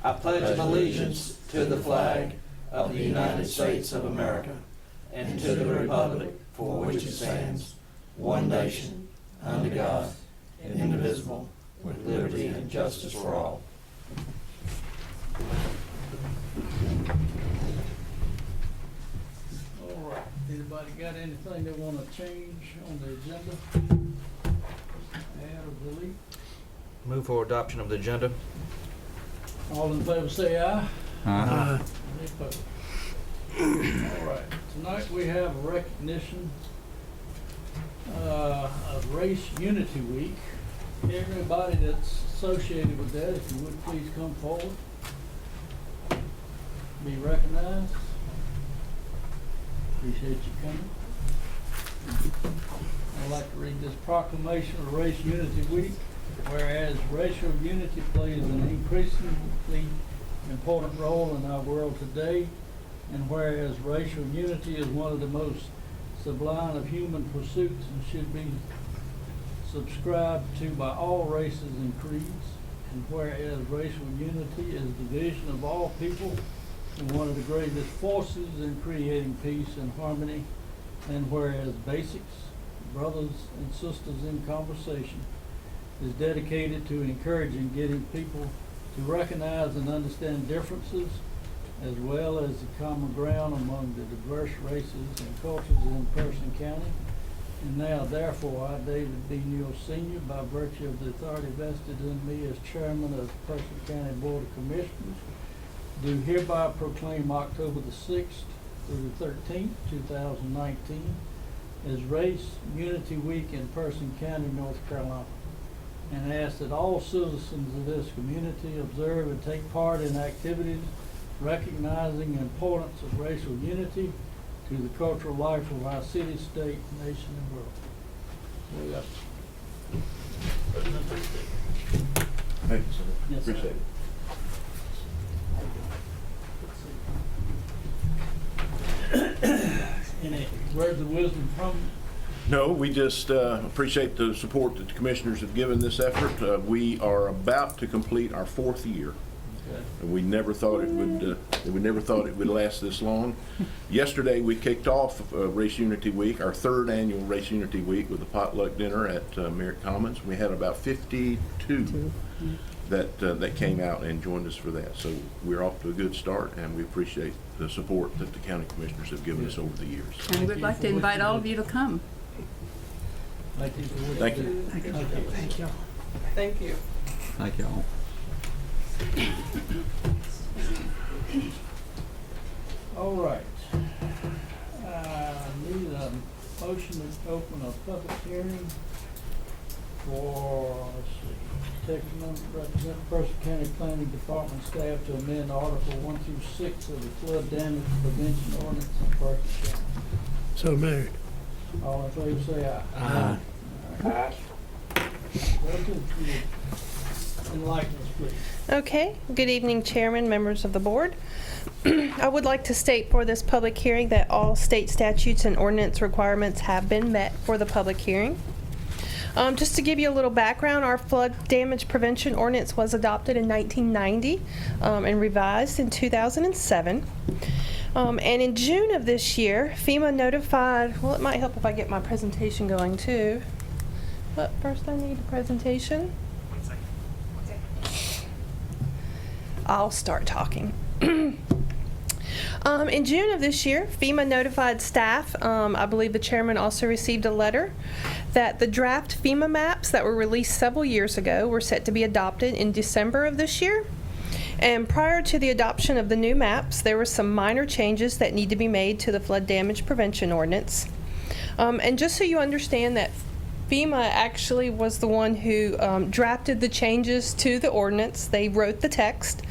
I pledge allegiance to the flag of the United States of America and to the republic for which it stands, one nation, under God, indivisible, with liberty and justice for all. All right, anybody got anything they want to change on the agenda? Add or delete? Move for adoption of the agenda. All in favor say aye. Aye. Any opposed? All right, tonight we have a recognition of Race Unity Week. Everybody that's associated with that, if you would please come forward. Be recognized. Appreciate you coming. I'd like to read this proclamation of Race Unity Week. Whereas racial unity plays an increasingly important role in our world today, and whereas racial unity is one of the most sublime of human pursuits and should be subscribed to by all races and creeds, and whereas racial unity is the vision of all people and one of the greatest forces in creating peace and harmony, and whereas Basics, Brothers and Sisters in Conversation, is dedicated to encouraging getting people to recognize and understand differences as well as the common ground among the diverse races and cultures in Person County. And now, therefore, I, David B. Newell Sr., by virtue of the authority vested in me as chairman of the Person County Board of Commissioners, do hereby proclaim October the 6th through the 13th, 2019, as Race Unity Week in Person County, North Carolina, and ask that all citizens of this community observe and take part in activities recognizing the importance of racial unity to the cultural life of our city, state, nation, and world. We got President Basic. Thank you, sir. Yes, sir. Appreciate it. Any words of wisdom from you? No, we just appreciate the support that the commissioners have given this effort. We are about to complete our 4th year. Okay. And we never thought it would last this long. Yesterday, we kicked off Race Unity Week, our 3rd annual Race Unity Week, with a potluck dinner at Merritt Commons. We had about 52 that came out and joined us for that. So we're off to a good start, and we appreciate the support that the county commissioners have given us over the years. And we'd like to invite all of you to come. Thank you for what Thank you you. do. Thank you. Thank you. Thank you. Thank y'all. All right. Need a motion to open a public hearing for, let's see, Texas Amendment represent Person County Planning Department staff to amend Article 1 through 6 of the Flood Damage Prevention Ordinance in Person County. So moved. All in favor say aye. Aye. All right. Welcome to enlighten us, please. Okay, good evening, Chairman, members of the board. I would like to state for this public hearing that all state statutes and ordinance requirements have been met for the public hearing. Just to give you a little background, our flood damage prevention ordinance was adopted in 1990 and revised in 2007. And in June of this year, FEMA notified, well, it might help if I get my presentation going too. But first I need a presentation. I'll start talking. In June of this year, FEMA notified staff, I believe the chairman also received a letter, that the draft FEMA maps that were released several years ago were set to be adopted in December of this year. And prior to the adoption of the new maps, there were some minor changes that need to be made to the flood damage prevention ordinance. And just so you understand that FEMA actually was the one who drafted the changes to the ordinance. They wrote the text.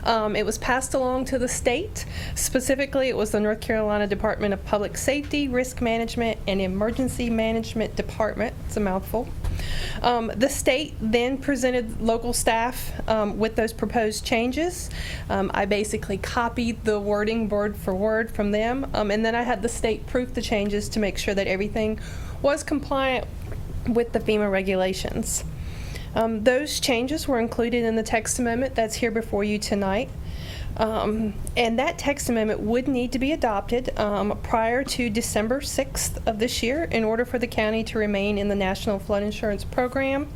It was passed along to the state. Specifically, it was the North Carolina Department of Public Safety, Risk Management, and Emergency Management Department. It's a mouthful. The state then presented local staff with those proposed changes. I basically copied the wording word for word from them, and then I had the state proof the changes to make sure that everything was compliant with the FEMA regulations. Those changes were included in the text amendment that's here before you tonight. And that text amendment would need to be adopted prior to December 6th of this year in order for the county to remain in the National Flood Insurance Program.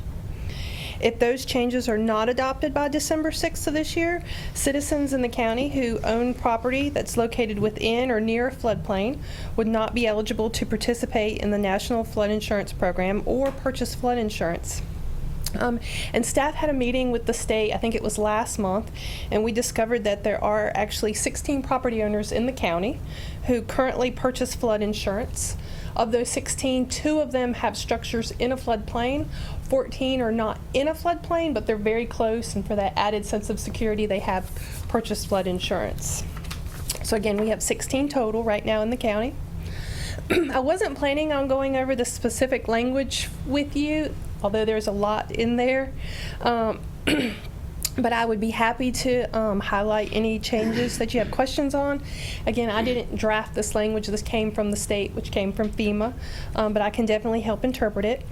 If those changes are not adopted by December 6th of this year, citizens in the county who own property that's located within or near a floodplain would not be eligible to participate in the National Flood Insurance Program or purchase flood insurance. And staff had a meeting with the state, I think it was last month, and we discovered that there are actually 16 property owners in the county who currently purchase flood insurance. Of those 16, 2 of them have structures in a floodplain. 14 are not in a floodplain, but they're very close, and for that added sense of security, they have purchased flood insurance. So again, we have 16 total right now in the county. I wasn't planning on going over the specific language with you, although there's a lot in there. But I would be happy to highlight any changes that you have questions on. Again, I didn't draft this language. This came from the state, which came from FEMA, but I can definitely help interpret it.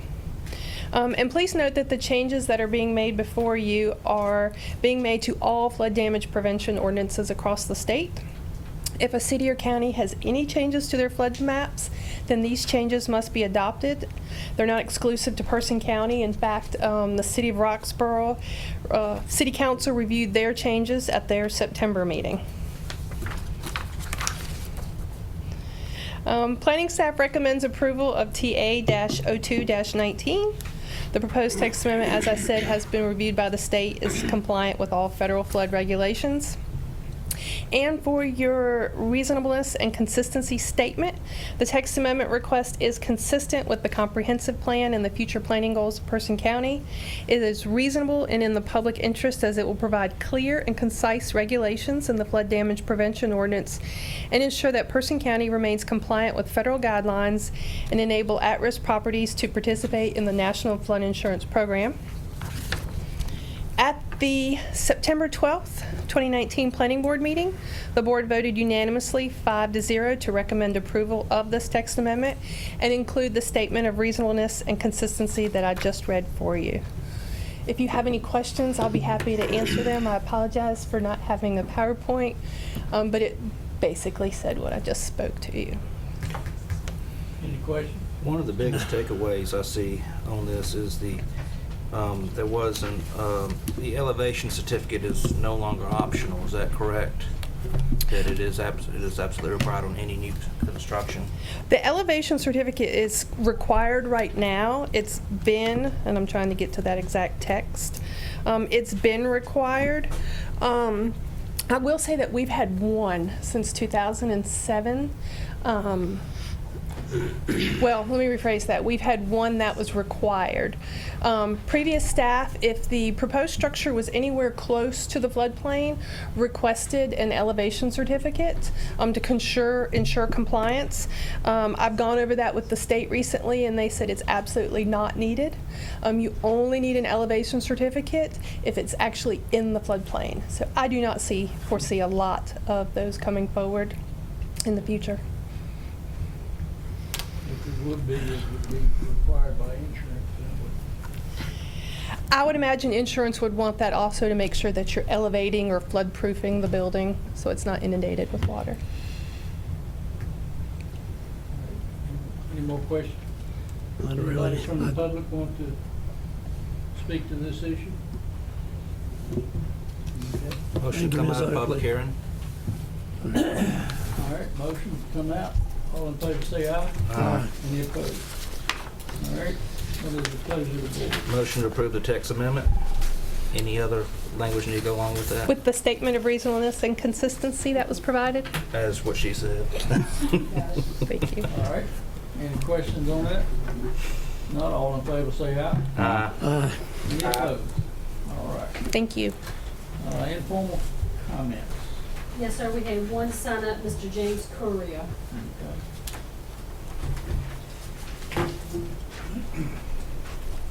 And please note that the changes that are being made before you are being made to all flood damage prevention ordinances across the state. If a city or county has any changes to their flood maps, then these changes must be adopted. They're not exclusive to Person County. In fact, the City of Roxborough City Council reviewed their changes at their September meeting. Planning staff recommends approval of TA-02-19. The proposed text amendment, as I said, has been reviewed by the state, is compliant with all federal flood regulations. And for your reasonableness and consistency statement, the text amendment request is consistent with the comprehensive plan and the future planning goals of Person County. It is reasonable and in the public interest as it will provide clear and concise regulations in the flood damage prevention ordinance and ensure that Person County remains compliant with federal guidelines and enable at-risk properties to participate in the National Flood Insurance Program. At the September 12th, 2019 Planning Board meeting, the board voted unanimously 5-0 to recommend approval of this text amendment and include the statement of reasonableness and consistency that I just read for you. If you have any questions, I'll be happy to answer them. I apologize for not having a PowerPoint, but it basically said what I just spoke to you. Any questions? One of the biggest takeaways I see on this is the elevation certificate is no longer optional. Is that correct? That it is absolutely required on any new construction? The elevation certificate is required right now. It's been, and I'm trying to get to that exact text, it's been required. I will say that we've had one since 2007. Well, let me rephrase that. We've had one that was required. Previous staff, if the proposed structure was anywhere close to the floodplain, requested an elevation certificate to ensure compliance. I've gone over that with the state recently, and they said it's absolutely not needed. You only need an elevation certificate if it's actually in the floodplain. So I do not foresee a lot of those coming forward in the future. If it would be required by insurance, then it would. I would imagine insurance would want that also to make sure that you're elevating or flood-proofing the building so it's not inundated with water. Any more questions? Not Anybody really. from the public want to speak to this issue? Okay. Motion to Thank you, come out of Ms. public Oakley. hearing? All right, motion to come out. All in favor say aye. Aye. Any opposed? All right, what is the pleasure of the board? Motion to approve the text amendment. Any other language need to go along with that? With the statement of reasonableness and consistency that was provided? As what she said. Thank you. All right, any questions on that? Not all in favor say aye. Aye. Any opposed? All right, Thank you. informal comments. Yes, sir, we have one sign up, Mr. James Correa. Okay.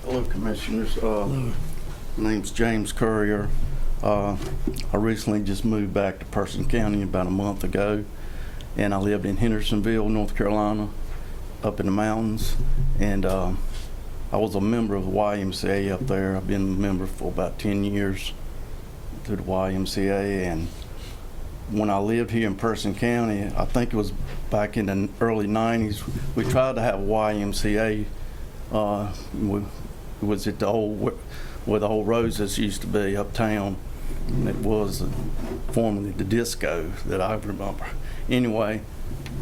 Hello, Commissioners. My name's James Courier. I recently just moved back to Person County about a month ago, and I lived in Hendersonville, North Carolina, up in the mountains. And I was a member of the YMCA up there. I've been a member for about 10 years to the YMCA, and when I lived here in Person County, I think it was back in the early 90s, we tried to have a YMCA. It was at the old, where the old Roses used to be uptown. And it was formerly the disco that I remember. Anyway,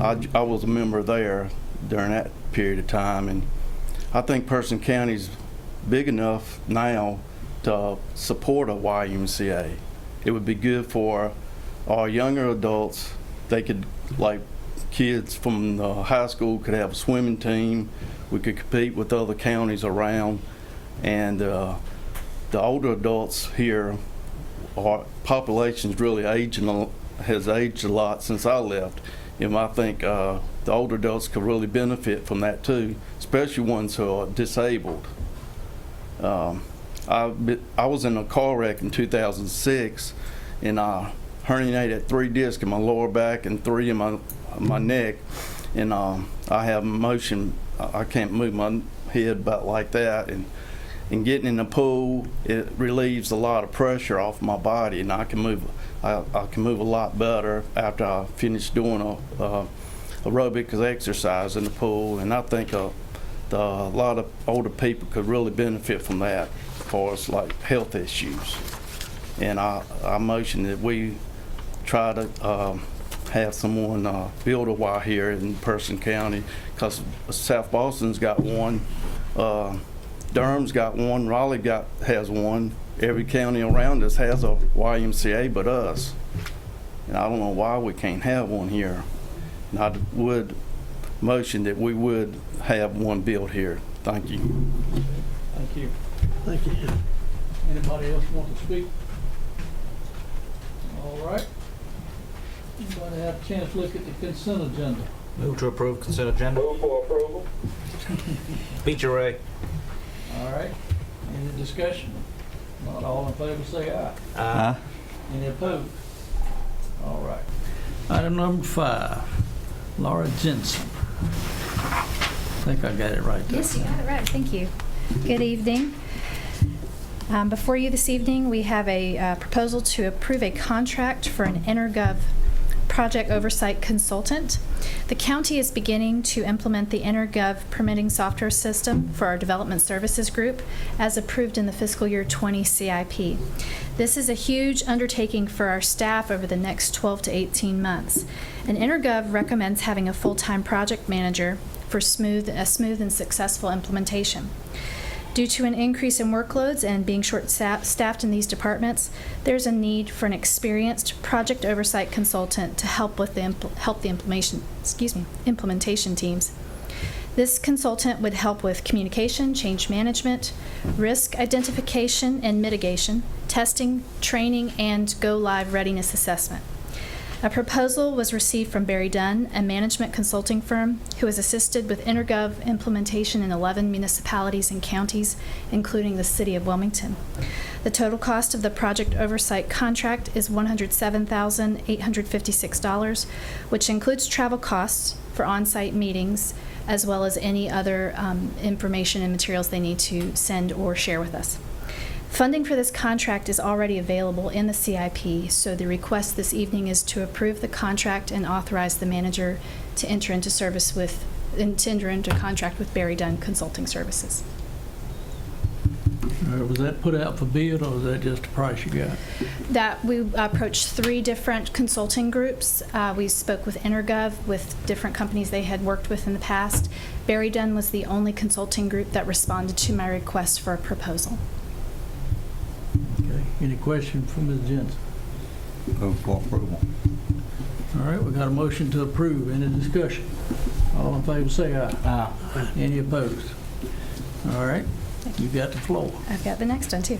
I was a member there during that period of time, and I think Person County's big enough now to support a YMCA. It would be good for our younger adults. They could, like kids from the high school could have a swimming team. We could compete with other counties around. And the older adults here, our population's really has aged a lot since I left. And I think the older adults could really benefit from that too, especially ones who are disabled. I was in a car wreck in 2006, and I herniated 3 discs in my lower back and 3 in my neck, and I have motion. I can't move my head about like that, and getting in the pool, it relieves a lot of pressure off my body, and I can move. I can move a lot better after I finish doing aerobic exercise in the pool, and I think a lot of older people could really benefit from that for us, like health issues. And I motion that we try to have someone build a Y here in Person County, because South Boston's got one, Durham's got one, Raleigh has one. Every county around us has a YMCA but us. And I don't know why we can't have one here. And I would motion that we would have one built here. Thank you. Thank you. Thank you. Anybody else want to speak? All right. Anybody have a chance to look at the consent agenda? Move to approve consent agenda. Move for approval. Beat you, Ray. All right. Any discussion? Not all in favor, say aye. Aye. Any opposed? All right. Item number 5, Laura Jensen. I think I got it right there. Yes, you got it right. Thank you. Good evening. Before you this evening, we have a proposal to approve a contract for an EnerGov project oversight consultant. The county is beginning to implement the EnerGov permitting software system for our development services group as approved in the fiscal year 20 CIP. This is a huge undertaking for our staff over the next 12 to 18 months. And EnerGov recommends having a full-time project manager for a smooth and successful implementation. Due to an increase in workloads and being short-staffed in these departments, there's a need for an experienced project oversight consultant to help with the implementation teams. This consultant would help with communication, change management, risk identification and mitigation, testing, training, and go-live readiness assessment. A proposal was received from Barry Dunn, a management consulting firm who has assisted with EnerGov implementation in 11 municipalities and counties, including the city of Wilmington. The total cost of the project oversight contract is $107,856, which includes travel costs for on-site meetings, as well as any other information and materials they need to send or share with us. Funding for this contract is already available in the CIP, so the request this evening is to approve the contract and authorize the manager to enter into contract with Barry Dunn Consulting Services. Was that put out for bid, or was that just a price you got? That we approached 3 different consulting groups. We spoke with EnerGov, with different companies they had worked with in the past. Barry Dunn was the only consulting group that responded to my request for a proposal. Okay. Any question from Ms. Jensen? Move for approval. All right, we got a motion to approve. Any discussion? All in favor, say aye. Aye. Any opposed? All right, you got the floor. I've got the next one too.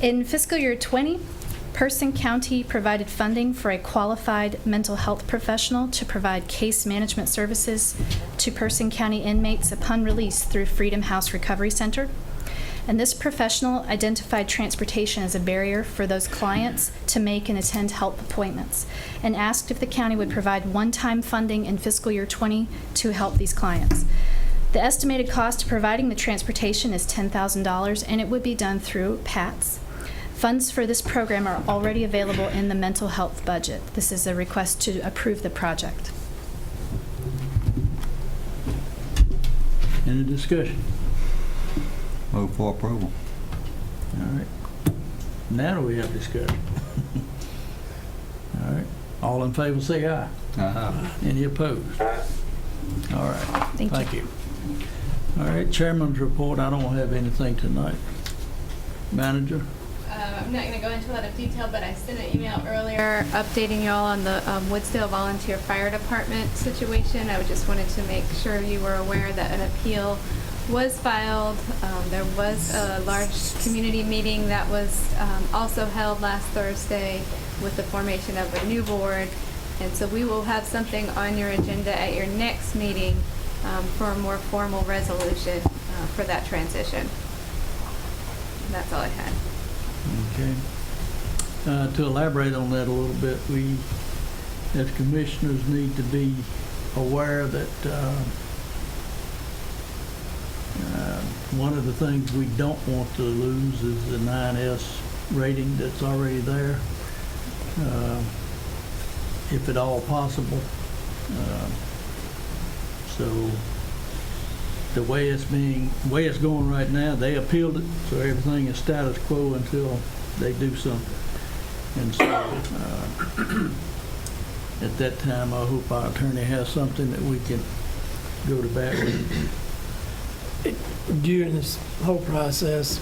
In fiscal year 20, Person County provided funding for a qualified mental health professional to provide case management services to Person County inmates upon release through Freedom House Recovery Center. And this professional identified transportation as a barrier for those clients to make and attend health appointments, and asked if the county would provide one-time funding in fiscal year 20 to help these clients. The estimated cost of providing the transportation is $10,000, and it would be done through PATS. Funds for this program are already available in the mental health budget. This is a request to approve the project. Any discussion? Move for approval. All right. Now do we have discussion? All right. All in favor, say aye. Any opposed? All right. Thank you. you. All right, Chairman's report, I don't have anything tonight. Manager? I'm not going to go into a lot of detail, but I sent an email earlier updating you all on the Woodsdale Volunteer Fire Department situation. I just wanted to make sure you were aware that an appeal was filed. There was a large community meeting that was also held last Thursday with the formation of a new board. And so we will have something on your agenda at your next meeting for a more formal resolution for that transition. And that's all I had. Okay. To elaborate on that a little bit, we, as commissioners, need to be aware that one of the things we don't want to lose is the 9S rating that's already there, if at all possible. So the way it's going right now, they appealed it, so everything is status quo until they do something. And so at that time, I hope our attorney has something that we can go to bat with. During this whole process,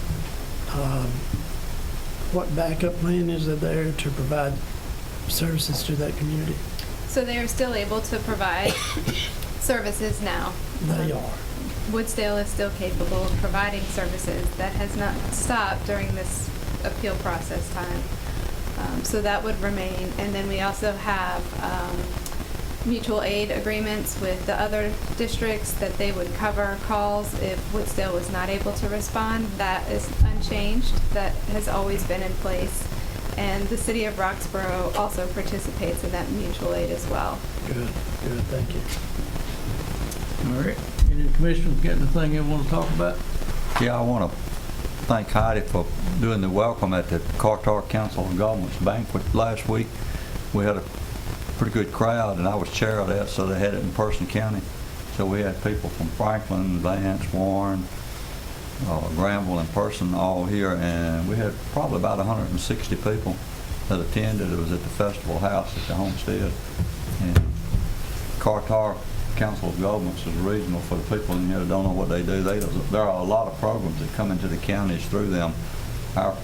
what backup plan is there to provide services to that community? So they are still able to provide services now. They are. Woodsdale is still capable of providing services. That has not stopped during this appeal process time. So that would remain. And then we also have mutual aid agreements with the other districts that they would cover calls if Woodsdale was not able to respond. That is unchanged. That has always been in place. And the city of Roxborough also participates in that mutual aid as well. Good, thank you. All right. Any commissioners got anything they want to talk about? Yeah, I want to thank Heidi for doing the welcome at the Carter Council of Governments banquet last week. We had a pretty good crowd, and I was chair of that, so they had it in Person County. So we had people from Franklin, Vance, Warren, Granville, and Person all here, and we had probably about 160 people that attended. It was at the Festival House at the Homestead. And Carter Council of Governments is regional for the people in here that don't know what they do. There are a lot of programs that come into the counties through them. Our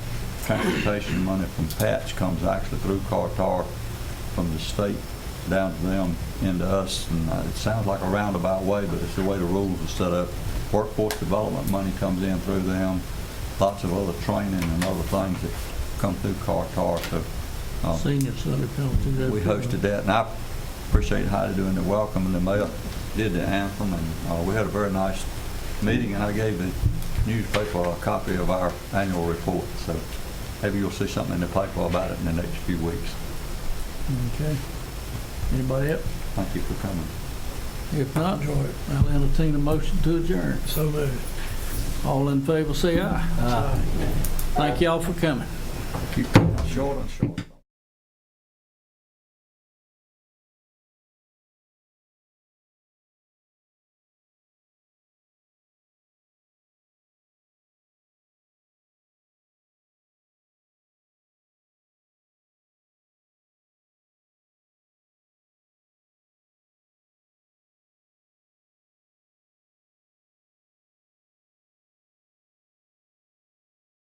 transportation money from PATS comes actually through Carter from the state down to them into us. And it sounds like a roundabout way, but it's the way the rules are set up. Workforce development money comes in through them. Lots of other training and other things that come through Carter. So Senior Center come through that. we hosted that, and I appreciate Heidi doing the welcome, and the mayor did the anthem, and we had a very nice meeting, and I gave the newspaper a copy of our annual report. So maybe you'll see something in the paper about it in the next few weeks. Okay. Anybody else? Thank you for coming. If not, I'll entertain a motion to adjourn. So moved. All in favor, say aye. Aye. Thank y'all for coming. Keep short and short.